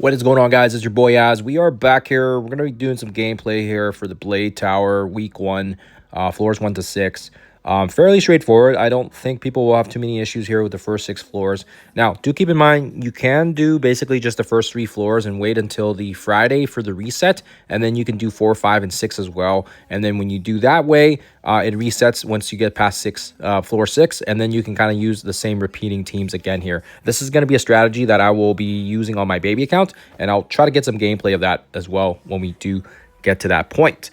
What is going on, guys? It's your boy Az. We are back here. We're going to be doing some gameplay here for the Blade Tower Week 1, floors 1 to 6. Fairly straightforward. I don't think people will have too many issues here with the first 6 floors. Now, do keep in mind, you can do basically just the first 3 floors and wait until the Friday for the reset, and then you can do 4, 5, and 6 as well. And then when you do that way, it resets once you get past floor 6, and then you can kind of use the same repeating teams again here. This is going to be a strategy that I will be using on my baby account, and I'll try to get some gameplay of that as well when we do get to that point.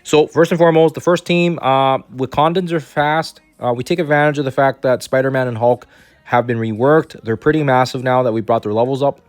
So first and foremost, the first team, Wakandans are fast. We take advantage of the fact that Spider-Man and Hulk have been reworked. They're pretty massive now that we brought their levels up.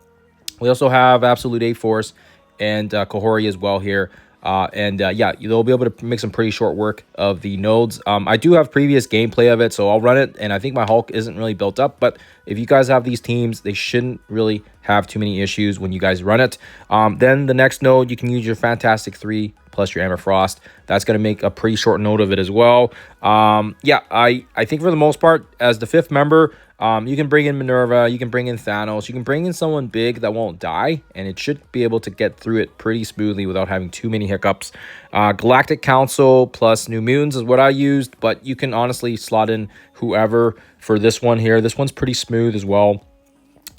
We also have Absolute A-Force and Kahori as well here. Yeah, they'll be able to make some pretty short work of the nodes. I do have previous gameplay of it, so I'll run it, and I think my Hulk isn't really built up, but if you guys have these teams, they shouldn't really have too many issues when you guys run it. Then the next node, you can use your Fantastic 3 plus your Emma Frost. That's going to make a pretty short node of it as well. Yeah, I think for the most part, as the 5th member, you can bring in Minerva, you can bring in Thanos, you can bring in someone big that won't die, and it should be able to get through it pretty smoothly without having too many hiccups. Galactic Council plus New Mutants is what I used, but you can honestly slot in whoever for this one here. This one's pretty smooth as well.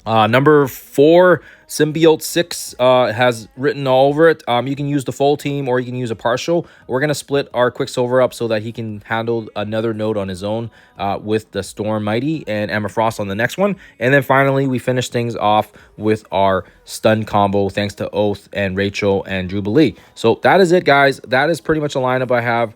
Number 4, Symbiote 6 has written all over it. You can use the full team or you can use a partial. We're going to split our Quicksilver up so that he can handle another node on his own with the Storm Mighty and Emma Frost on the next one. And then finally, we finish things off with our stun combo thanks to Oath and Rachel and Jubilee. So that is it, guys. That is pretty much a lineup I have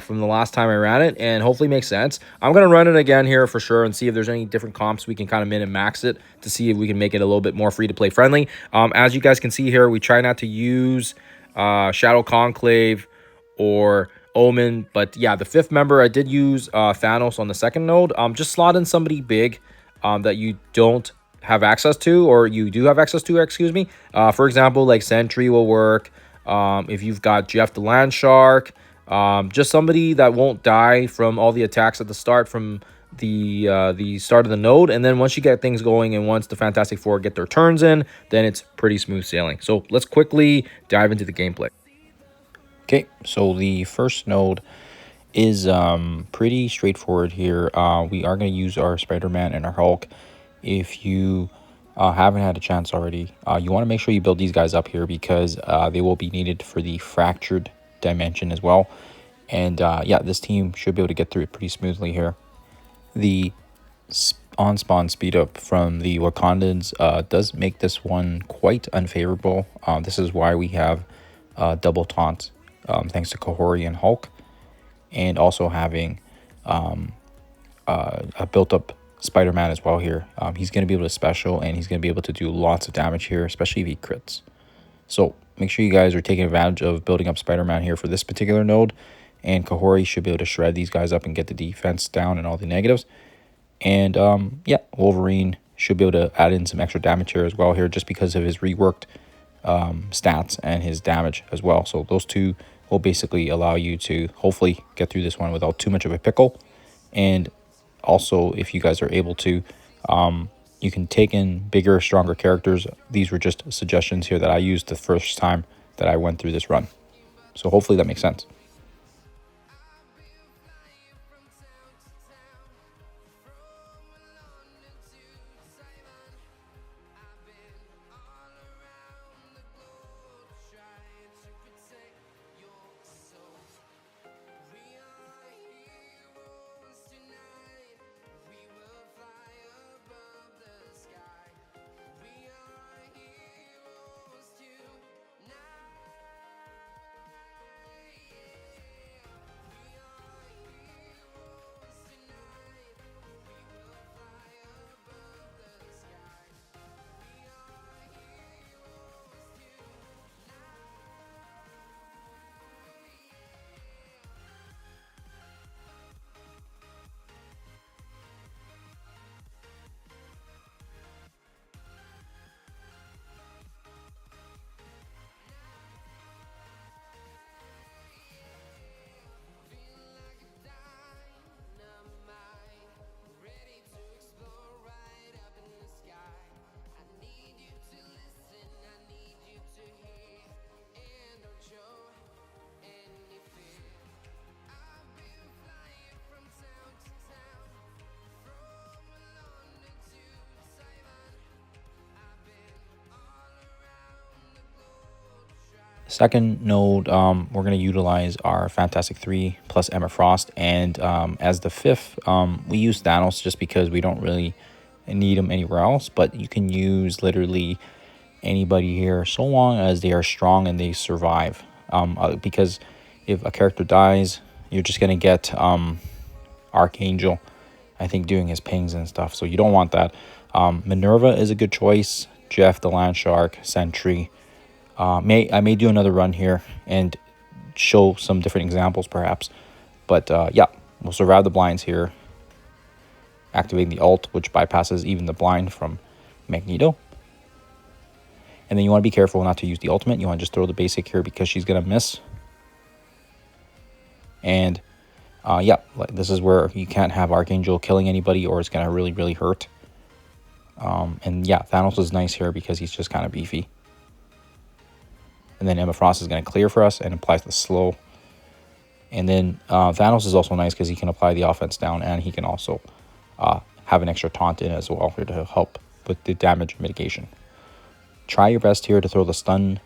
from the last time I ran it, and hopefully makes sense. I'm going to run it again here for sure and see if there's any different comps we can kind of min and max it to see if we can make it a little bit more free to play friendly. As you guys can see here, we try not to use Shadow Conclave or Omen, but yeah, the 5th member, I did use Thanos on the 2nd node. Just slot in somebody big that you don't have access to, or you do have access to, excuse me. For example, like Sentry will work. If you've got Jeff the Land Shark, just somebody that won't die from all the attacks at the start from the start of the node, and then once you get things going and once the Fantastic Four get their turns in, then it's pretty smooth sailing. So let's quickly dive into the gameplay. Okay, so the first node is pretty straightforward here. We are going to use our Spider-Man and our Hulk. If you haven't had a chance already, you want to make sure you build these guys up here because they will be needed for the fractured dimension as well. And yeah, this team should be able to get through it pretty smoothly here. The on-spawn speed up from the Wakandans does make this one quite unfavorable. This is why we have double taunts thanks to Kahori and Hulk, and also having a built-up Spider-Man as well here. He's going to be able to special, and he's going to be able to do lots of damage here, especially if he crits. So make sure you guys are taking advantage of building up Spider-Man here for this particular node. And Kahori should be able to shred these guys up and get the defense down and all the negatives. And yeah, Wolverine should be able to add in some extra damage here as well here just because of his reworked stats and his damage as well. So those two will basically allow you to hopefully get through this one without too much of a pickle. And also, if you guys are able to, you can take in bigger, stronger characters. These were just suggestions here that I used the first time that I went through this run. So hopefully that makes sense. Second node, we're going to utilize our Fantastic 3 plus Emma Frost. And as the fifth, we use Thanos just because we don't really need him anywhere else. But you can use literally anybody here so long as they are strong and they survive. Because if a character dies, you're just going to get Archangel, I think, doing his pings and stuff. So you don't want that. Minerva is a good choice. Jeff, the Land Shark, Sentry. I may do another run here and show some different examples perhaps. But yeah, we'll survive the blinds here. Activating the ult, which bypasses even the blind from Magneto. And then you want to be careful not to use the ultimate. You want to just throw the basic here because she's going to miss. And yeah, this is where you can't have Archangel killing anybody or it's going to really, really hurt. And yeah, Thanos is nice here because he's just kind of beefy. And then Emma Frost is going to clear for us and applies the slow. And then Thanos is also nice because he can apply the offense down and he can also have an extra taunt in as well here to help with the damage mitigation. Try your best here to throw the stun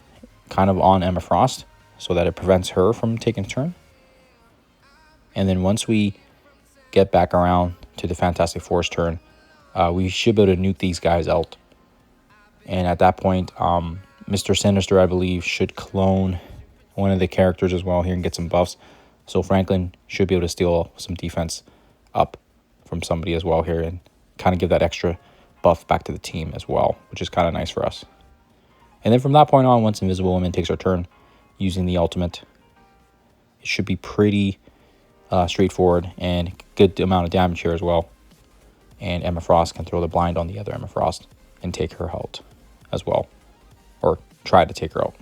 kind of on Emma Frost so that it prevents her from taking a turn. And then once we get back around to the Fantastic Four's turn, we should be able to nuke these guys out. And at that point, Mr. Sinister, I believe, should clone one of the characters as well here and get some buffs. So Franklin should be able to steal some defense up from somebody as well here and kind of give that extra buff back to the team as well, which is kind of nice for us. And then from that point on, once Invisible Woman takes her turn using the ultimate, it should be pretty straightforward and good amount of damage here as well. And Emma Frost can throw the blind on the other Emma Frost and take her out as well. Or try to take her out.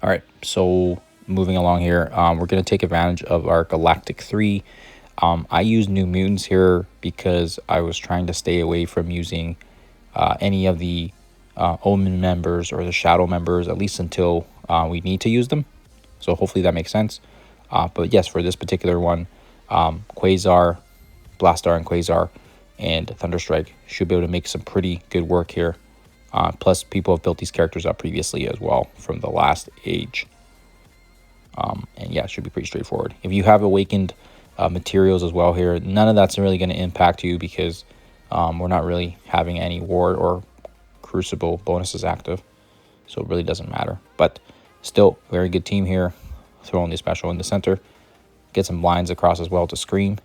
All right, so moving along here, we're going to take advantage of our Galactic 3. I use New Mutants here because I was trying to stay away from using any of the Omen members or the Shadow members, at least until we need to use them. So hopefully that makes sense. But yes, for this particular one, Quasar, Blastar and Quasar, and Thunderstrike should be able to make some pretty good work here. Plus, people have built these characters up previously as well from the last age. And yeah, it should be pretty straightforward. If you have awakened materials as well here, none of that's really going to impact you because we're not really having any ward or crucible bonuses active. So it really doesn't matter. But still, very good team here. Throwing the special in the center. Get some blinds across as well to scream.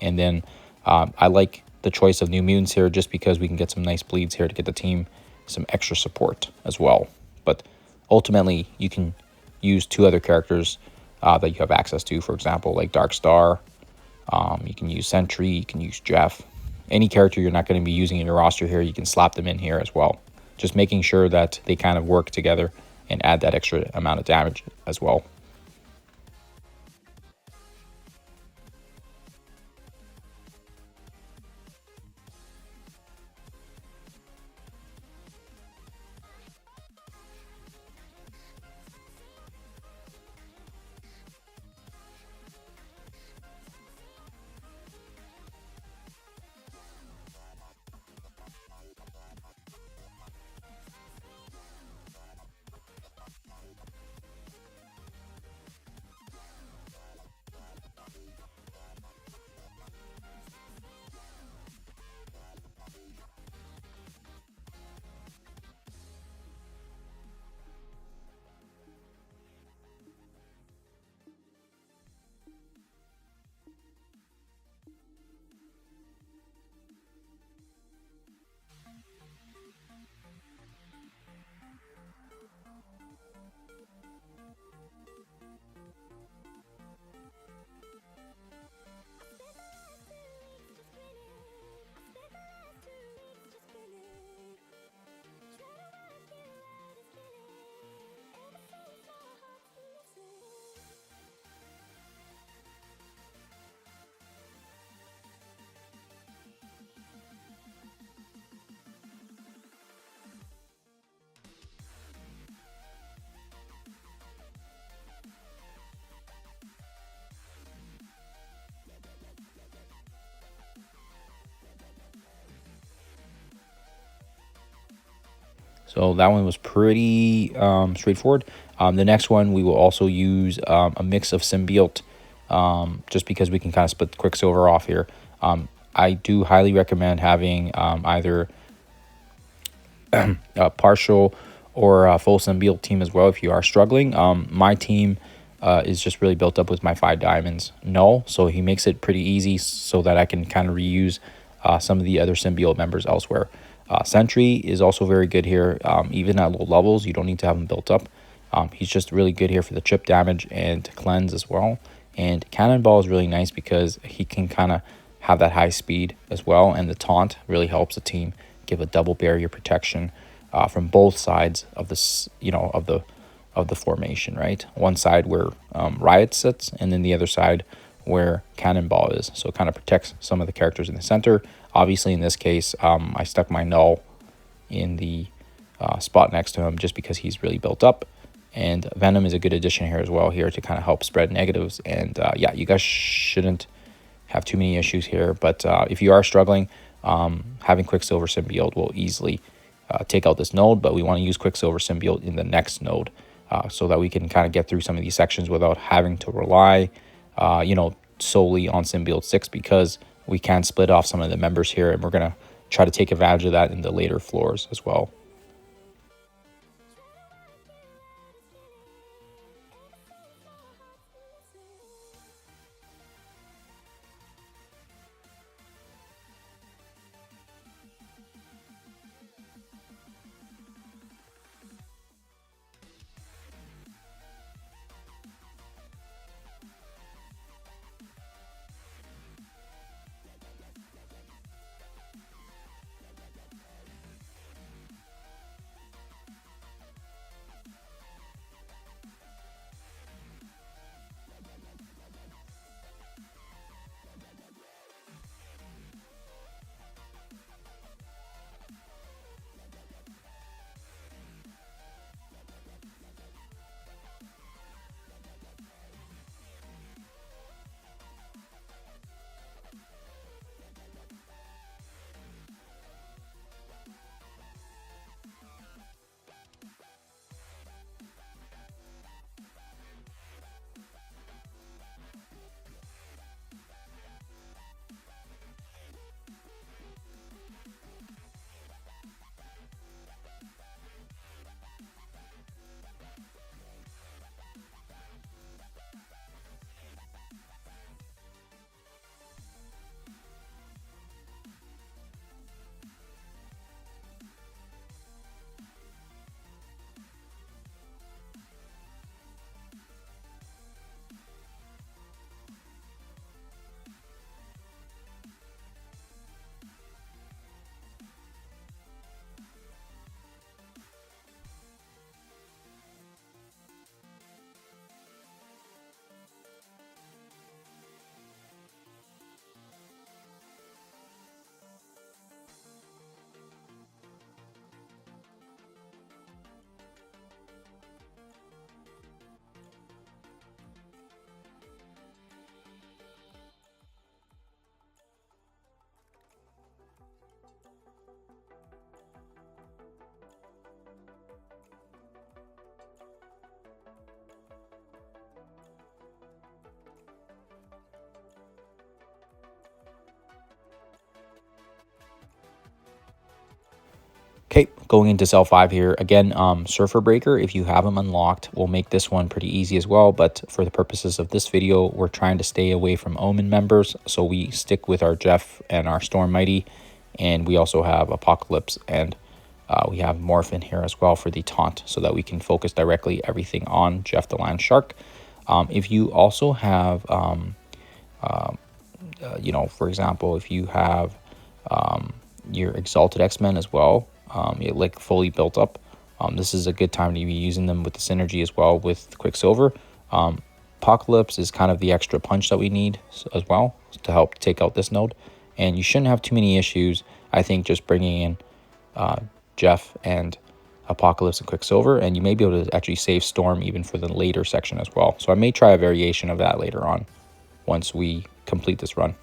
And then I like the choice of New Mutants here just because we can get some nice bleeds here to get the team some extra support as well. but ultimately you can use 2 other characters that you have access to. For example, like Dark Star, you can use Sentry, you can use Jeff. Any character you're not going to be using in your roster here, you can slap them in here as well. Just making sure that they kind of work together and add that extra amount of damage as well. So that one was pretty straightforward. The next one, we will also use a mix of symbiote, just because we can kind of split Quicksilver off here. I do highly recommend having either a partial or a full symbiote team as well if you are struggling. My team is just really built up with my 5 diamonds. No, so he makes it pretty easy so that I can kind of reuse some of the other symbiote members elsewhere. Sentry is also very good here. Even at low levels, you don't need to have him built up. He's just really good here for the chip damage and to cleanse as well. And Cannonball is really nice because he can kind of have that high speed as well, and the taunt really helps the team give a double barrier protection from both sides of this, of the formation. Right, one side where Riot sits, and then the other side where Cannonball is. So it kind of protects some of the characters in the center. Obviously, in this case, I stuck my Null in the spot next to him just because he's really built up. And Venom is a good addition here as well, here to kind of help spread negatives. And yeah, you guys shouldn't have too many issues here. But if you are struggling, having Quicksilver Symbiote will easily take out this node. But we want to use Quicksilver Symbiote in the next node so that we can kind of get through some of these sections without having to rely, solely on Symbiote 6, because we can split off some of the members here, and we're going to try to take advantage of that in the later floors as well. going into cell 5 here, again, Surfer Breaker, if you have them unlocked, will make this one pretty easy as well. But for the purposes of this video, we're trying to stay away from Omen members. So we stick with our Jeff and our Storm Mighty. And we also have Apocalypse, and we have Morph in here as well for the taunt, so that we can focus directly everything on Jeff the Land Shark. If you also have, you know, for example, if you have your Exalted X-Men as well, like fully built up, this is a good time to be using them with the synergy as well with Quicksilver. Apocalypse is kind of the extra punch that we need as well to help take out this node, and you shouldn't have too many issues, I think, just bringing in Jeff and Apocalypse and Quicksilver, and you may be able to actually save Storm even for the later section as well. So I may try a variation of that later on once we complete this run.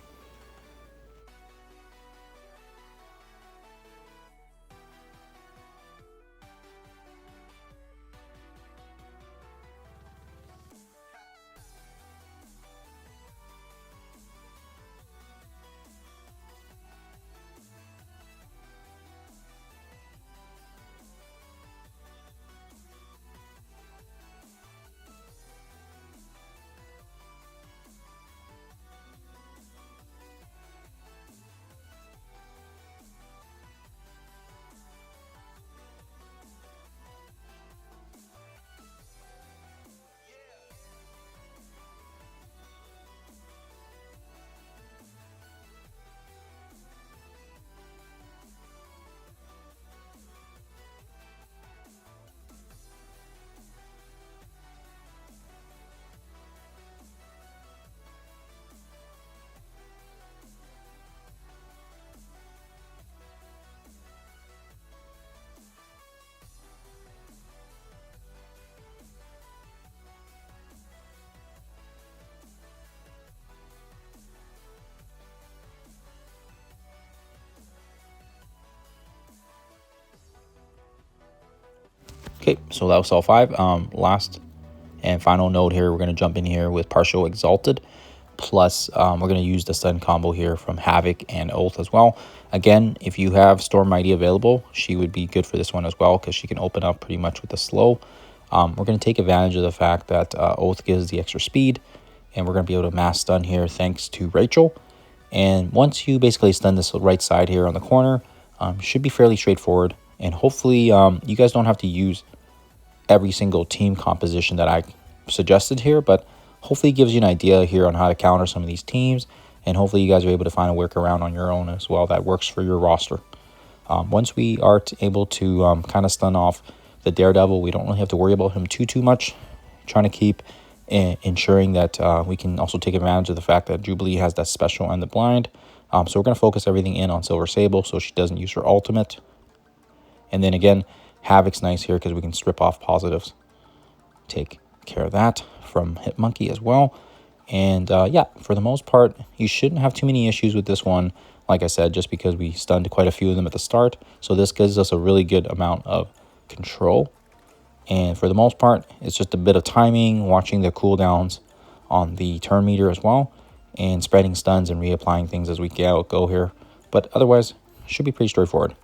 Okay, so that was cell 5. Last and final node here, we're going to jump in here with Partial Exalted. Plus, we're going to use the stun combo here from Havok and Oath as well. Again, if you have Storm Mighty available, she would be good for this one as well, because she can open up pretty much with the slow. We're going to take advantage of the fact that Oath gives the extra speed, and we're going to be able to mass stun here thanks to Rachel. And once you basically stun this right side here on the corner, should be fairly straightforward. And hopefully you guys don't have to use every single team composition that I suggested here, but hopefully it gives you an idea here on how to counter some of these teams, and hopefully you guys are able to find a workaround on your own as well that works for your roster. Once we are able to kind of stun off the Daredevil, we don't really have to worry about him too much. Trying to keep ensuring that we can also take advantage of the fact that Jubilee has that special and the blind. So we're going to focus everything in on Silver Sable so she doesn't use her ultimate. And then again, Havok's nice here because we can strip off positives. Take care of that from Hit Monkey as well. And yeah, for the most part, you shouldn't have too many issues with this one. Like I said, just because we stunned quite a few of them at the start. So this gives us a really good amount of control. And for the most part, it's just a bit of timing, watching the cooldowns on the turn meter as well, and spreading stuns and reapplying things as we go here. But otherwise, should be pretty straightforward.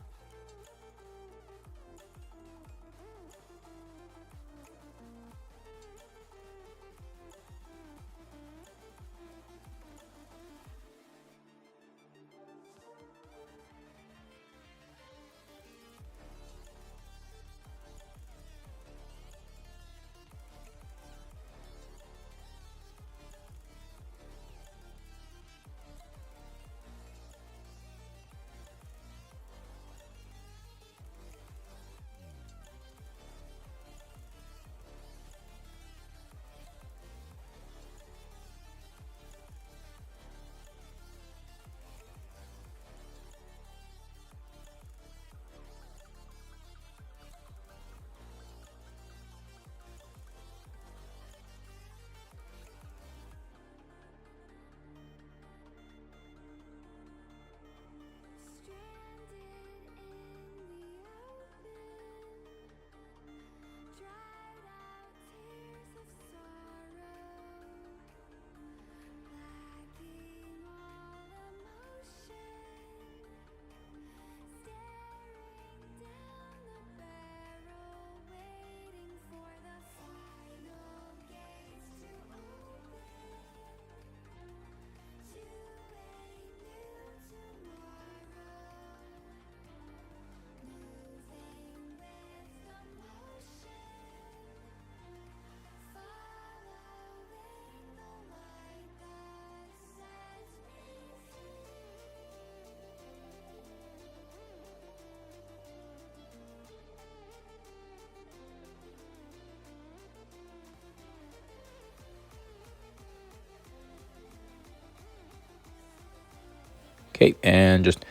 Okay, and just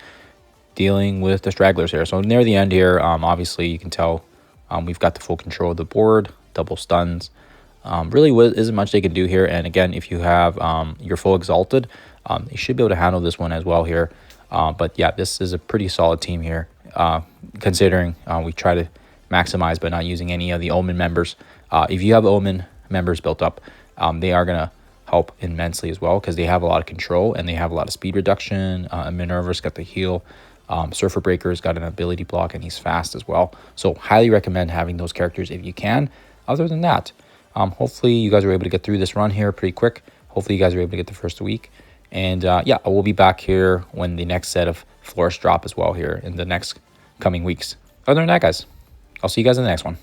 dealing with the stragglers here. So near the end here, obviously you can tell we've got the full control of the board, double stuns. Really isn't much they can do here. And again, if you have your full exalted, you should be able to handle this one as well here. But yeah, this is a pretty solid team here, considering we try to maximize by not using any of the Omen members. If you have Omen members built up, they are going to help immensely as well because they have a lot of control and they have a lot of speed reduction. Minerva's got the heal. Surfer Breaker's got an ability block and he's fast as well. So highly recommend having those characters if you can. Other than that, hopefully you guys are able to get through this run here pretty quick. Hopefully you guys are able to get the first week. And yeah, I will be back here when the next set of floors drop as well here in the next coming weeks. Other than that, guys, I'll see you guys in the next one.